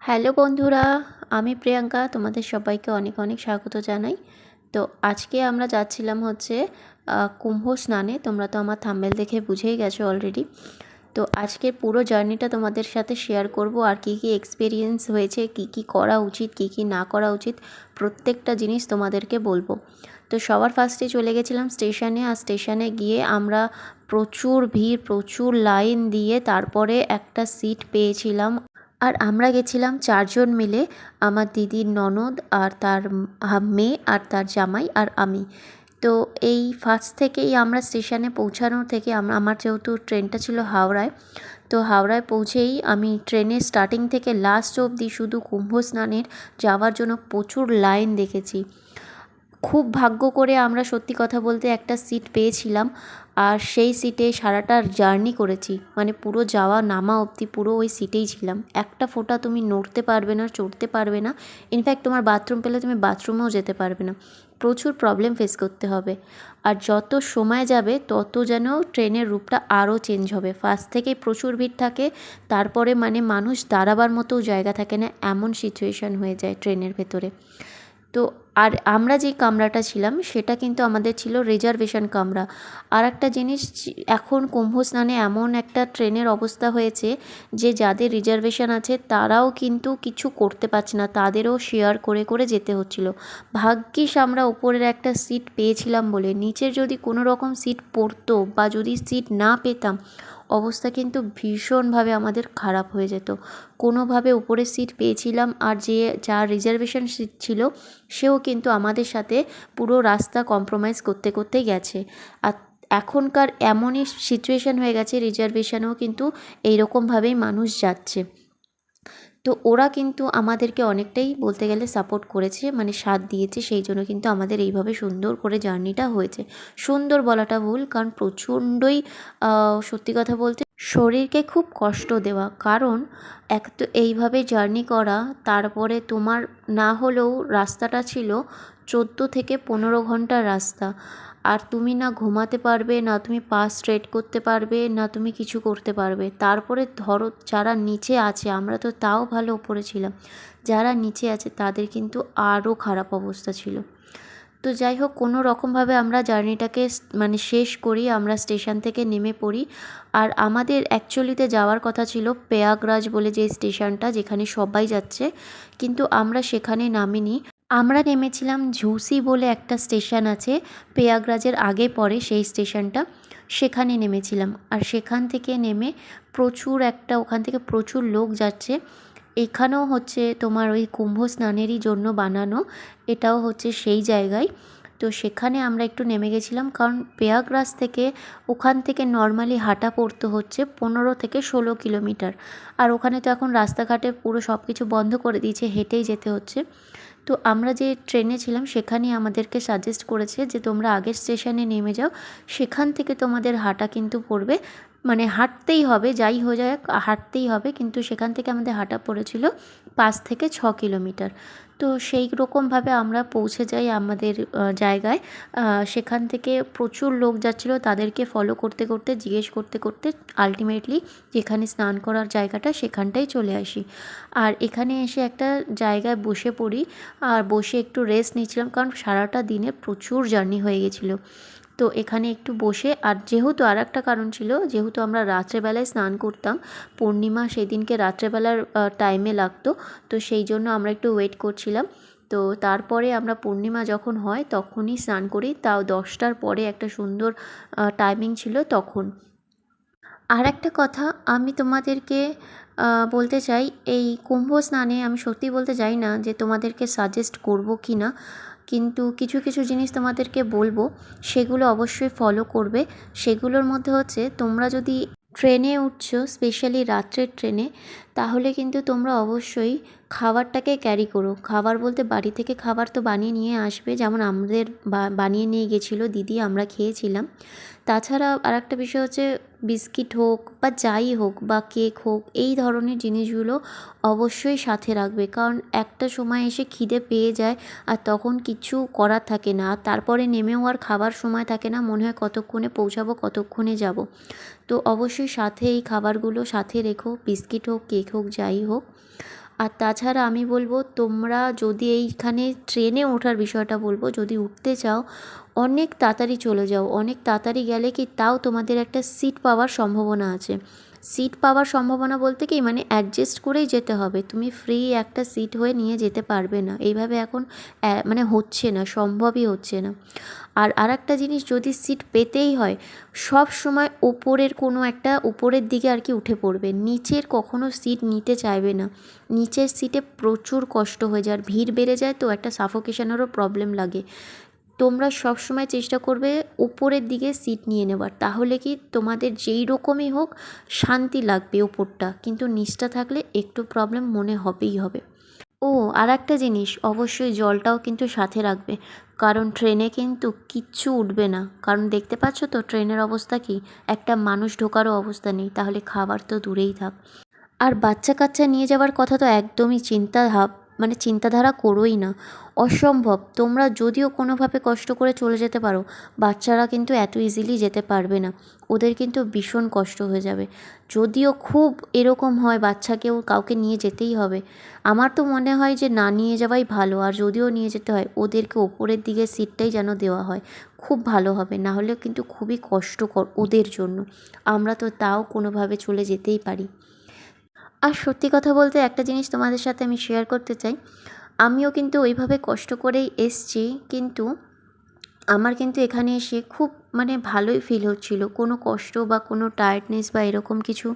Hello বন্ধুরা, আমি প্রিয়াঙ্কা তোমাদের সবাইকে অনেক অনেক স্বাগত জানাই। তো আজকে আমরা যাচ্ছিলাম হচ্ছে কুম্ভ স্নানে। তোমরা তো আমার থাম্বনেল দেখে বুঝেই গেছো অলরেডি। তো আজকের পুরো জার্নিটা তোমাদের সাথে শেয়ার করব, আর কী কী এক্সপিরিয়েন্স হয়েছে, কী কী করা উচিত, কী কী না করা উচিত, প্রত্যেকটা জিনিস তোমাদেরকে বলবো। তো সবার ফার্স্টে চলে গেছিলাম স্টেশনে, আর স্টেশনে গিয়ে আমরা প্রচুর ভিড়, প্রচুর লাইন দিয়ে তারপরে একটা সিট পেয়েছিলাম। আর আমরা গেছিলাম 4 জন মিলে, আমার দিদির ননদ আর তার মেয়ে আর তার জামাই আর আমি। তো এই ফার্স্ট থেকেই আমরা স্টেশনে পৌঁছানোর থেকে আমার যেহেতু ট্রেনটা ছিল হাওড়ায়, তো হাওড়ায় পৌঁছেই আমি ট্রেনের স্টার্টিং থেকে লাস্ট অবধি শুধু কুম্ভ স্নানের যাওয়ার জন্য প্রচুর লাইন দেখেছি। খুব ভাগ্য করে আমরা সত্যি কথা বলতে একটা সিট পেয়েছিলাম, আর সেই সিটে সারাটা জার্নি করেছি, মানে পুরো যাওয়া নামা অবধি পুরো ওই সিটেই ছিলাম। একটা ফোঁটা তুমি নড়তে পারবে না, চড়তে পারবে না, ইনফ্যাক্ট তোমার বাথরুম পেলে তুমি বাথরুমেও যেতে পারবে না। প্রচুর প্রবলেম ফেস করতে হবে। আর যত সময় যাবে তত যেন ট্রেনের রূপটা আরও চেঞ্জ হবে। ফার্স্ট থেকেই প্রচুর ভিড় থাকে, তারপরে মানে মানুষ দাঁড়াবার মতোও জায়গা থাকে না, এমন সিচুয়েশান হয়ে যায় ট্রেনের ভেতরে। তো আর আমরা যেই কামরাটা ছিলাম সেটা কিন্তু আমাদের ছিল রিজার্ভেশন কামরা। আর একটা জিনিস, এখন কুম্ভ স্নানে এমন একটা ট্রেনের অবস্থা হয়েছে যে যাদের রিজার্ভেশন আছে তারাও কিন্তু কিছু করতে পারছে না, তাদেরও শেয়ার করে করে যেতে হচ্ছিল। ভাগ্যিস আমরা উপরের একটা সিট পেয়েছিলাম বলে, নিচের যদি কোনো রকম সিট পড়তো বা যদি সিট না পেতাম, অবস্থা কিন্তু ভীষণভাবে আমাদের খারাপ হয়ে যেত। কোনোভাবে উপরের সিট পেয়েছিলাম, আর যার রিজার্ভেশন সিট ছিল সেও কিন্তু আমাদের সাথে পুরো রাস্তা কম্প্রোমাইজ করতে করতেই গেছে। আর এখনকার এমনই সিচুয়েশান হয়ে গেছে, রিজার্ভেশনেও কিন্তু এইরকমভাবেই মানুষ যাচ্ছে। তো ওরা কিন্তু আমাদেরকে অনেকটাই বলতে গেলে সাপোর্ট করেছে, মানে সাথ দিয়েছে, সেই জন্য কিন্তু আমাদের এইভাবে সুন্দর করে জার্নিটা হয়েছে। সুন্দর বলাটা ভুল, কারণ প্রচণ্ডই সত্যি কথা বলতে শরীরকে খুব কষ্ট দেওয়া। কারণ এক তো এইভাবে জার্নি করা, তারপরে তোমার না হলেও রাস্তাটা ছিল 14 থেকে 15 ঘন্টার রাস্তা। আর তুমি না ঘুমাতে পারবে, না তুমি পা স্ট্রেট করতে পারবে, না তুমি কিছু করতে পারবে। তারপরে ধরো যারা নিচে আছে, আমরা তো তাও ভালো ওপরে ছিলাম, যারা নিচে আছে তাদের কিন্তু আরও খারাপ অবস্থা ছিল। তো যাই হোক, কোনো রকমভাবে আমরা জার্নিটাকে মানে শেষ করি, আমরা স্টেশন থেকে নেমে পড়ি। আর আমাদের অ্যাকচুয়ালিতে যাওয়ার কথা ছিল প্রয়াগরাজ বলে যে স্টেশনটা, যেখানে সবাই যাচ্ছে, কিন্তু আমরা সেখানে নামিনি। আমরা নেমেছিলাম ঝুসি বলে একটা স্টেশন আছে, প্রয়াগরাজের আগে পড়ে সেই স্টেশনটা, সেখানে নেমেছিলাম। আর সেখান থেকে নেমে ওখান থেকে প্রচুর লোক যাচ্ছে। এখানেও হচ্ছে তোমার ওই কুম্ভ স্নানেরই জন্য বানানো, এটাও হচ্ছে সেই জায়গায়। তো সেখানে আমরা একটু নেমে গেছিলাম, কারণ প্রয়াগরাজ থেকে ওখান থেকে নর্মালি হাঁটা পড়তে হচ্ছে 15 থেকে 16 কিলোমিটার। আর ওখানে তো এখন রাস্তাঘাটে পুরো সব কিছু বন্ধ করে দিয়েছে, হেঁটেই যেতে হচ্ছে। তো আমরা যে ট্রেনে ছিলাম সেখানেই আমাদেরকে সাজেস্ট করেছে যে তোমরা আগের স্টেশনে নেমে যাও, সেখান থেকে তোমাদের হাঁটা কিন্তু পড়বে, মানে হাঁটতেই হবে, যাই হয়ে যায় হাঁটতেই হবে, কিন্তু সেখান থেকে আমাদের হাঁটা পড়েছিল 5 থেকে 6 কিলোমিটার। তো সেই রকমভাবে আমরা পৌঁছে যাই আমাদের জায়গায়। সেখান থেকে প্রচুর লোক যাচ্ছিলো, তাদেরকে ফলো করতে করতে, জিজ্ঞেস করতে করতে আলটিমেটলি যেখানে স্নান করার জায়গাটা সেখানটাই চলে আসি। আর এখানে এসে একটা জায়গায় বসে পড়ি, আর বসে একটু রেস্ট নিচ্ছিলাম, কারণ সারাটা দিনে প্রচুর জার্নি হয়ে গেছিলো। তো এখানে একটু বসে, আর যেহেতু আর একটা কারণ ছিল, যেহেতু আমরা রাত্রেবেলায় স্নান করতাম, পূর্ণিমা সেদিনকে রাত্রেবেলার টাইমে লাগতো, তো সেই জন্য আমরা একটু ওয়েট করছিলাম। তো তারপরে আমরা পূর্ণিমা যখন হয় তখনই স্নান করি, তাও 10টার পরে একটা সুন্দর টাইমিং ছিল তখন। আর একটা কথা আমি তোমাদেরকে বলতে চাই, এই কুম্ভ স্নানে আমি সত্যি বলতে চাই না যে তোমাদেরকে সাজেস্ট করব কি না, কিন্তু কিছু কিছু জিনিস তোমাদেরকে বলবো, সেগুলো অবশ্যই ফলো করবে। সেগুলোর মধ্যে হচ্ছে, তোমরা যদি ট্রেনে উঠছো, স্পেশালি রাত্রের ট্রেনে, তাহলে কিন্তু তোমরা অবশ্যই খাবারটাকে ক্যারি করো। খাবার বলতে বাড়ি থেকে খাবার তো বানিয়ে নিয়ে আসবে, যেমন আমাদের বানিয়ে নিয়ে গেছিলো দিদি, আমরা খেয়েছিলাম। তাছাড়া আর একটা বিষয় হচ্ছে, বিস্কিট হোক বা যাই হোক বা কেক হোক, এই ধরনের জিনিসগুলো অবশ্যই সাথে রাখবে, কারণ একটা সময় এসে খিদে পেয়ে যায়, আর তখন কিছু করার থাকে না, আর তারপরে নেমেও আর খাবার সময় থাকে না, মনে হয় কতক্ষণে পৌঁছাবো, কতক্ষণে যাব। তো অবশ্যই সাথে এই খাবারগুলো সাথে রেখো, বিস্কিট হোক, কেক হোক, যাই হোক। আর তাছাড়া আমি বলবো, তোমরা যদি এইখানে ট্রেনে ওঠার বিষয়টা বলবো, যদি উঠতে চাও অনেক তাড়াতাড়ি চলে যাও। অনেক তাড়াতাড়ি গেলে কি তাও তোমাদের একটা সিট পাওয়ার সম্ভাবনা আছে। সিট পাওয়ার সম্ভাবনা বলতে কি, মানে অ্যাডজাস্ট করেই যেতে হবে, তুমি ফ্রি একটা সিট হয়ে নিয়ে যেতে পারবে না। এইভাবে এখন মানে হচ্ছে না, সম্ভবই হচ্ছে না। আর আরেকটা জিনিস, যদি সিট পেতেই হয় সব সময় ওপরের কোনো একটা, উপরের দিকে আর কি উঠে পড়বে, নিচের কখনো সিট নিতে চাইবে না। নিচের সিটে প্রচুর কষ্ট হয়ে যায়, আর ভিড় বেড়ে যায় তো একটা সাফোকেশনেরও প্রবলেম লাগে। তোমরা সব সময় চেষ্টা করবে উপরের দিকে সিট নিয়ে নেবার, তাহলে কি তোমাদের যেই রকমই হোক শান্তি লাগবে ওপরটা, কিন্তু নিচটা থাকলে একটু প্রবলেম মনে হবেই হবে। ও আর একটা জিনিস, অবশ্যই জলটাও কিন্তু সাথে রাখবে, কারণ ট্রেনে কিন্তু কিচ্ছু উঠবে না, কারণ দেখতে পাচ্ছ তো ট্রেনের অবস্থা কি, একটা মানুষ ঢোকারও অবস্থা নেই, তাহলে খাবার তো দূরেই থাক। আর বাচ্চা কাচ্চা নিয়ে যাওয়ার কথা তো একদমই মানে চিন্তাধারা করোই না, অসম্ভব। তোমরা যদিও কোনোভাবে কষ্ট করে চলে যেতে পারো, বাচ্চারা কিন্তু এত ইজিলি যেতে পারবে না, ওদের কিন্তু ভীষণ কষ্ট হয়ে যাবে। যদিও খুব এরকম হয় বাচ্চাকেও কাউকে নিয়ে যেতেই হবে, আমার তো মনে হয় যে না নিয়ে যাওয়াই ভালো। আর যদিও নিয়ে যেতে হয়, ওদেরকে ওপরের দিকে সিটটাই যেন দেওয়া হয়, খুব ভালো হবে। না হলে কিন্তু খুবই কষ্টকর ওদের জন্য, আমরা তো তাও কোনোভাবে চলে যেতেই পারি। আর সত্যি কথা বলতে একটা জিনিস তোমাদের সাথে আমি শেয়ার করতে চাই, আমিও কিন্তু ওইভাবে কষ্ট করেই এসছি, কিন্তু আমার কিন্তু এখানে এসে খুব মানে ভালোই ফিল হচ্ছিল, কোনো কষ্ট বা কোনো টায়ার্ডনেস বা এরকম কিছু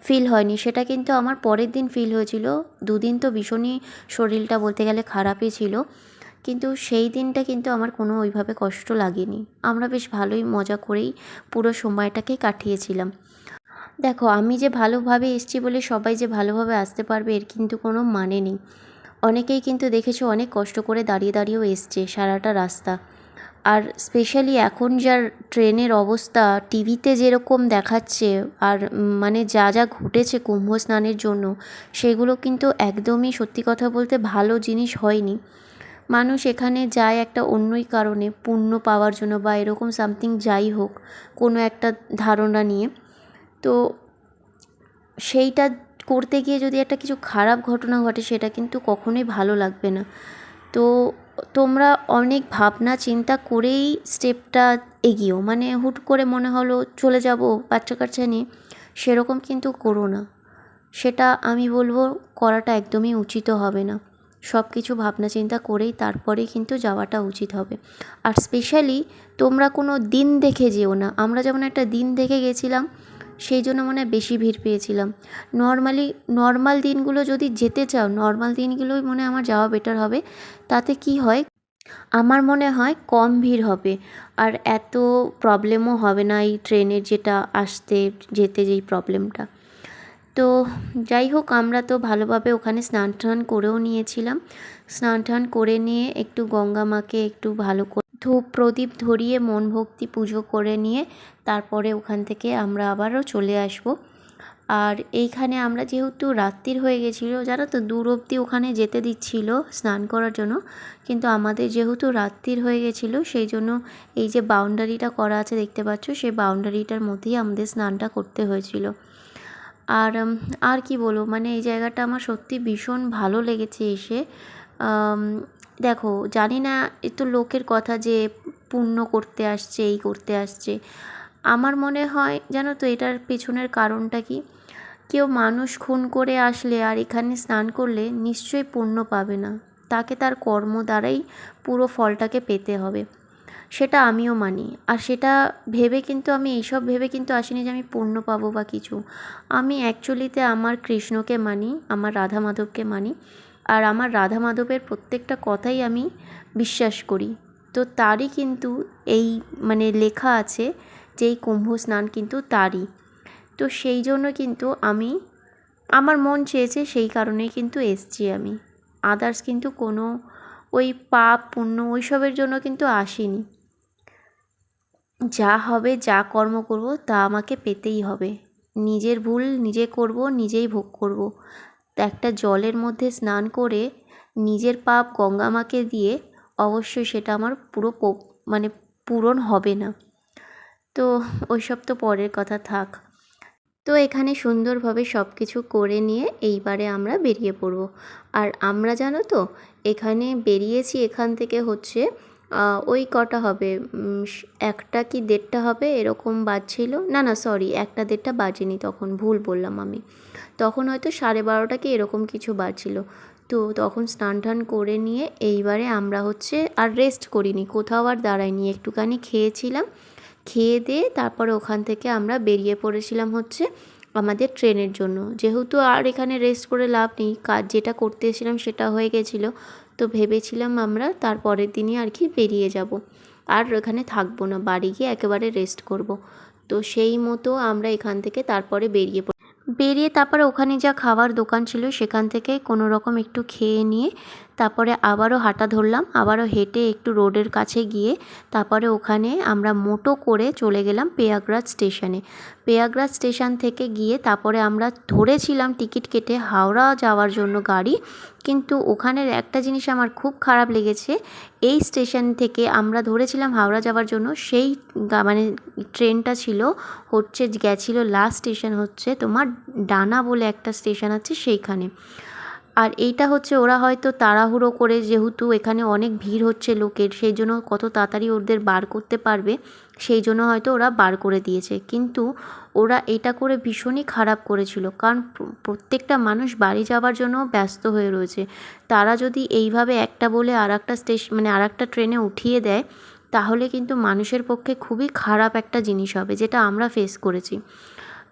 ফিল হয়নি। সেটা কিন্তু আমার পরের দিন ফিল হয়েছিল। দুদিন তো ভীষণই শরীরটা বলতে গেলে খারাপই ছিল, কিন্তু সেই দিনটা কিন্তু আমার কোনো ওইভাবে কষ্ট লাগেনি। আমরা বেশ ভালোই মজা করেই পুরো সময়টাকে কাটিয়েছিলাম। দেখো, আমি যে ভালোভাবে এসেছি বলে সবাই যে ভালোভাবে আসতে পারবে এর কিন্তু কোনো মানে নেই। অনেকেই কিন্তু দেখেছো অনেক কষ্ট করে দাঁড়িয়ে দাঁড়িয়েও এসছে সারাটা রাস্তা। আর স্পেশালি এখন যার ট্রেনের অবস্থা টিভিতে যেরকম দেখাচ্ছে, আর মানে যা যা ঘটেছে কুম্ভ স্নানের জন্য, সেগুলো কিন্তু একদমই সত্যি কথা বলতে ভালো জিনিস হয়নি। মানুষ এখানে যায় একটা অন্যই কারণে, পুণ্য পাওয়ার জন্য বা এরকম সামথিং যাই হোক, কোনো একটা ধারণা নিয়ে। তো সেইটা করতে গিয়ে যদি একটা কিছু খারাপ ঘটনা ঘটে, সেটা কিন্তু কখনোই ভালো লাগবে না। তো তোমরা অনেক ভাবনা চিন্তা করেই স্টেপটা এগিয়েও, মানে হুট করে মনে হলো চলে যাব বাচ্চা কাচ্চা নিয়ে, সেরকম কিন্তু করো না। সেটা আমি বলবো করাটা একদমই উচিত হবে না। সব কিছু ভাবনা চিন্তা করেই তারপরেই কিন্তু যাওয়াটা উচিত হবে। আর স্পেশালি তোমরা কোনো দিন দেখে যেও না। আমরা যেমন একটা দিন দেখে গেছিলাম, সেই জন্য মনে হয় বেশি ভিড় পেয়েছিলাম। নর্মাল দিনগুলো যদি যেতে চাও, নর্মাল দিনগুলোই মনে হয় আমার যাওয়া বেটার হবে। তাতে কি হয়, আমার মনে হয় কম ভিড় হবে, আর এত প্রবলেমও হবে না এই ট্রেনের যেটা আসতে যেতে যেই প্রবলেমটা। তো যাই হোক, আমরা তো ভালোভাবে ওখানে স্নান টান করেও নিয়েছিলাম। স্নান টান করে নিয়ে একটু গঙ্গা মাকে একটু ভালো করে ধূপ প্রদীপ ধরিয়ে মন ভক্তি পুজো করে নিয়ে তারপরে ওখান থেকে আমরা আবারও চলে আসব। আর এইখানে আমরা যেহেতু রাত্রির হয়ে গেছিলো, জানো তো, দূর অবধি ওখানে যেতে দিচ্ছিল স্নান করার জন্য, কিন্তু আমাদের যেহেতু রাত্রির হয়ে গেছিলো সেই জন্য এই যে বাউন্ডারিটা করা আছে দেখতে পাচ্ছ, সেই বাউন্ডারিটার মধ্যেই আমাদের স্নানটা করতে হয়েছিল। আর আর কি বলবো, মানে এই জায়গাটা আমার সত্যি ভীষণ ভালো লেগেছে এসে। দেখো, জানি না এ তো লোকের কথা যে পুণ্য করতে আসছে, এই করতে আসছে। আমার মনে হয় জানো তো এটার পেছনের কারণটা কি, কেউ মানুষ খুন করে আসলে আর এখানে স্নান করলে নিশ্চয়ই পুণ্য পাবে না, তাকে তার কর্ম দ্বারাই পুরো ফলটাকে পেতে হবে। সেটা আমিও মানি। আর সেটা ভেবে কিন্তু আমি এইসব ভেবে কিন্তু আসিনি যে আমি পুণ্য পাবো বা কিছু। আমি অ্যাকচুয়ালিতে আমার কৃষ্ণকে মানি, আমার রাধা মাধবকে মানি, আর আমার রাধা মাধবের প্রত্যেকটা কথাই আমি বিশ্বাস করি। তো তারই কিন্তু এই মানে লেখা আছে যে এই কুম্ভ স্নান কিন্তু তারই। তো সেই জন্য কিন্তু আমার মন চেয়েছে, সেই কারণেই কিন্তু এসছি আমি। আদার্স কিন্তু কোনো ওই পাপ পুণ্য ওইসবের জন্য কিন্তু আসিনি। যা হবে, যা কর্ম করব তা আমাকে পেতেই হবে। নিজের ভুল নিজে করব, নিজেই ভোগ করব। একটা জলের মধ্যে স্নান করে নিজের পাপ গঙ্গা মাকে দিয়ে অবশ্যই সেটা আমার পুরো পূরণ হবে না। তো ওইসব তো পরের কথা থাক। তো এখানে সুন্দরভাবে সব কিছু করে নিয়ে এইবারে আমরা বেরিয়ে পড়ব। আর আমরা জানো তো এখানে বেরিয়েছি এখান থেকে হচ্ছে ওই কটা হবে 1টা কি 1:30 হবে এরকম বাজছিল, না সরি 1টা 1:30 বাজেনি, তখন ভুল বললাম আমি, তখন হয়তো 12:30 কি এরকম কিছু বাজছিল। তো তখন স্নান টান করে নিয়ে এইবারে আমরা হচ্ছে আর রেস্ট করিনি, কোথাও আর দাঁড়াইনি, একটুখানি খেয়েছিলাম, খেয়ে দিয়ে তারপরে ওখান থেকে আমরা বেরিয়ে পড়েছিলাম হচ্ছে আমাদের ট্রেনের জন্য। যেহেতু আর এখানে রেস্ট করে লাভ নেই, কাজ যেটা করতে এসেছিলাম সেটা হয়ে গেছিলো, তো ভেবেছিলাম আমরা তারপরের দিনই আর কি বেরিয়ে যাব, আর এখানে থাকবো না, বাড়ি গিয়ে একেবারে রেস্ট করব। তো সেই মতো আমরা এখান থেকে তারপরে বেরিয়ে তারপরে ওখানে যা খাবার দোকান ছিল সেখান থেকে কোনো রকম একটু খেয়ে নিয়ে তারপরে আবারও হাঁটা ধরলাম, আবারও হেঁটে একটু রোডের কাছে গিয়ে তারপরে ওখানে আমরা মোটো করে চলে গেলাম পেয়াগ্রাজ স্টেশনে। পেয়াগ্রাজ স্টেশন থেকে গিয়ে তারপরে আমরা ধরেছিলাম টিকিট কেটে হাওড়া যাওয়ার জন্য গাড়ি, কিন্তু ওখানের একটা জিনিস আমার খুব খারাপ লেগেছে, এই স্টেশন থেকে আমরা ধরেছিলাম হাওড়া যাওয়ার জন্য, সেই মানে ট্রেনটা ছিল হচ্ছে গেছিলো লাস্ট স্টেশন হচ্ছে তোমার ডানা বলে একটা স্টেশন আছে সেইখানে। আর এইটা হচ্ছে ওরা হয়তো তাড়াহুড়ো করে, যেহেতু এখানে অনেক ভিড় হচ্ছে লোকের, সেই জন্য কত তাড়াতাড়ি ওদের বার করতে পারবে সেই জন্য হয়তো ওরা বার করে দিয়েছে, কিন্তু ওরা এটা করে ভীষণই খারাপ করেছিল, কারণ প্রত্যেকটা মানুষ বাড়ি যাওয়ার জন্য ব্যস্ত হয়ে রয়েছে, তারা যদি এইভাবে একটা বলে আর একটা স্টেশন মানে আর একটা ট্রেনে উঠিয়ে দেয় তাহলে কিন্তু মানুষের পক্ষে খুবই খারাপ একটা জিনিস হবে, যেটা আমরা ফেস করেছি।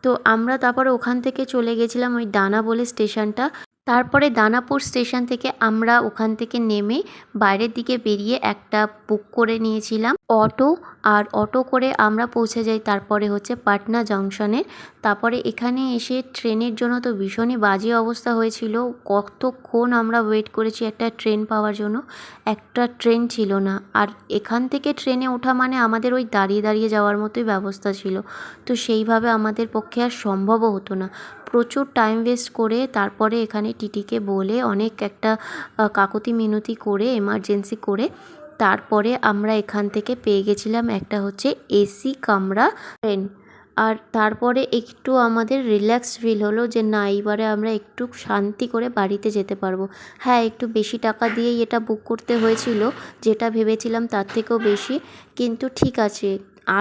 তো আমরা তারপরে ওখান থেকে চলে গেছিলাম ওই ডানা বলে স্টেশনটা। তারপরে দানাপুর স্টেশন থেকে আমরা ওখান থেকে নেমে বাইরের দিকে বেরিয়ে একটা বুক করে নিয়েছিলাম অটো, আর অটো করে আমরা পৌঁছে যাই তারপরে হচ্ছে পাটনা জংশনে। তারপরে এখানে এসে ট্রেনের জন্য তো ভীষণই বাজে অবস্থা হয়েছিল, কতক্ষণ আমরা ওয়েট করেছি একটা ট্রেন পাওয়ার জন্য, একটা ট্রেন ছিল না। আর এখান থেকে ট্রেনে ওঠা মানে আমাদের ওই দাঁড়িয়ে দাঁড়িয়ে যাওয়ার মতোই ব্যবস্থা ছিল, তো সেইভাবে আমাদের পক্ষে আর সম্ভবও হতো না, প্রচুর টাইম ওয়েস্ট করে তারপরে এখানে টিটিকে বলে অনেক একটা কাকুতি মিনতি করে এমার্জেন্সি করে তারপরে আমরা এখান থেকে পেয়ে গেছিলাম একটা হচ্ছে এসি কামরা ট্রেন। আর তারপরে একটু আমাদের রিল্যাক্স ফিল হলো যে না এইবারে আমরা একটু শান্তি করে বাড়িতে যেতে পারবো। হ্যাঁ, একটু বেশি টাকা দিয়েই এটা বুক করতে হয়েছিল, যেটা ভেবেছিলাম তার থেকেও বেশি, কিন্তু ঠিক আছে,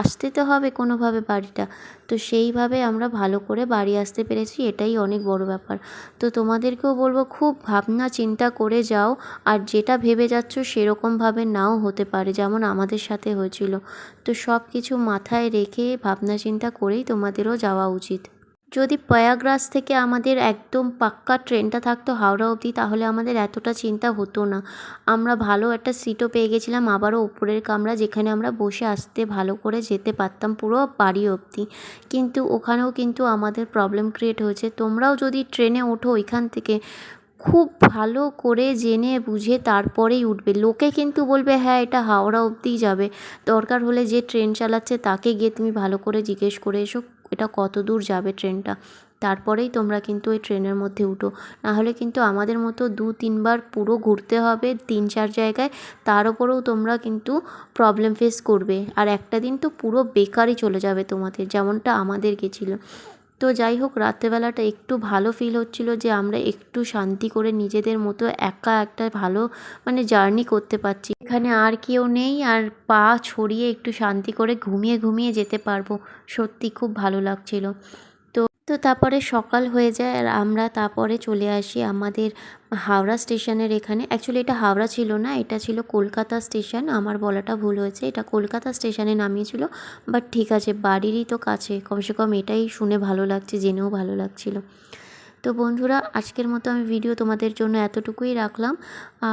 আসতে তো হবে কোনোভাবে বাড়িটা, তো সেইভাবে আমরা ভালো করে বাড়ি আসতে পেরেছি, এটাই অনেক বড় ব্যাপার। তো তোমাদেরকেও বলবো খুব ভাবনা চিন্তা করে যাও, আর যেটা ভেবে যাচ্ছ সেরকমভাবে নাও হতে পারে, যেমন আমাদের সাথে হয়েছিল। তো সব কিছু মাথায় রেখে ভাবনা চিন্তা করেই তোমাদেরও যাওয়া উচিত। যদি প্রয়াগরাজ থেকে আমাদের একদম পাক্কা ট্রেনটা থাকতো হাওড়া অবধি তাহলে আমাদের এতটা চিন্তা হতো না, আমরা ভালো একটা সিটও পেয়ে গেছিলাম, আবারও উপরের কামরা, যেখানে আমরা বসে আসতে ভালো করে যেতে পারতাম পুরো বাড়ি অবধি। কিন্তু ওখানেও কিন্তু আমাদের প্রবলেম ক্রিয়েট হয়েছে। তোমরাও যদি ট্রেনে ওঠো ওইখান থেকে খুব ভালো করে জেনে বুঝে তারপরেই উঠবে, লোকে কিন্তু বলবে হ্যাঁ এটা হাওড়া অবধিই যাবে, দরকার হলে যে ট্রেন চালাচ্ছে তাকে গিয়ে তুমি ভালো করে জিজ্ঞেস করে এসো এটা কত দূর যাবে ট্রেনটা, তারপরেই তোমরা কিন্তু ওই ট্রেনের মধ্যে উঠো, নাহলে কিন্তু আমাদের মতো 2-3 বার পুরো ঘুরতে হবে 3-4 জায়গায়, তার ওপরেও তোমরা কিন্তু প্রবলেম ফেস করবে, আর একটা দিন তো পুরো বেকারই চলে যাবে তোমাদের, যেমনটা আমাদের গেছিলো। তো যাই হোক, রাত্রেবেলাটা একটু ভালো ফিল হচ্ছিলো যে আমরা একটু শান্তি করে নিজেদের মতো একা একটা ভালো মানে জার্নি করতে পারছি, এখানে আর কেউ নেই, আর পা ছড়িয়ে একটু শান্তি করে ঘুমিয়ে ঘুমিয়ে যেতে পারবো, সত্যি খুব ভালো লাগছিলো। তো তারপরে সকাল হয়ে যায় আর আমরা তারপরে চলে আসি আমাদের হাওড়া স্টেশনের এখানে। অ্যাকচুয়ালি এটা হাওড়া ছিল না, এটা ছিল কলকাতা স্টেশন, আমার বলাটা ভুল হয়েছে, এটা কলকাতা স্টেশনে নামিয়েছিল, বাট ঠিক আছে বাড়িরই তো কাছে, কমসে কম এটাই শুনে ভালো লাগছে, জেনেও ভালো লাগছিলো। তো বন্ধুরা, আজকের মতো আমি ভিডিও তোমাদের জন্য এতটুকুই রাখলাম,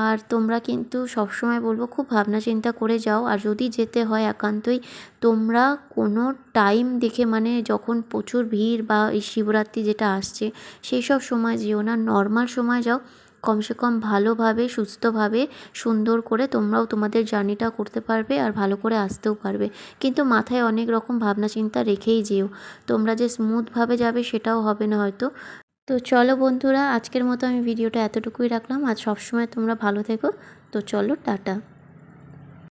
আর তোমরা কিন্তু সবসময় বলবো খুব ভাবনা চিন্তা করে যাও, আর যদি যেতে হয় একান্তই তোমরা কোনো টাইম দেখে, মানে যখন প্রচুর ভিড় বা এই শিবরাত্রি যেটা আসছে সেই সব সময় যেও না, নর্মাল সময় যাও, কমসে কম ভালোভাবে সুস্থভাবে সুন্দর করে তোমরাও তোমাদের জার্নিটা করতে পারবে আর ভালো করে আসতেও পারবে, কিন্তু মাথায় অনেক রকম ভাবনা চিন্তা রেখেই যেও, তোমরা যে স্মুথভাবে যাবে সেটাও হবে না হয়তো। তো চলো বন্ধুরা, আজকের মতো আমি ভিডিওটা এতটুকুই রাখলাম, আর সবসময় তোমরা ভালো থেকো। তো চলো, টাটা।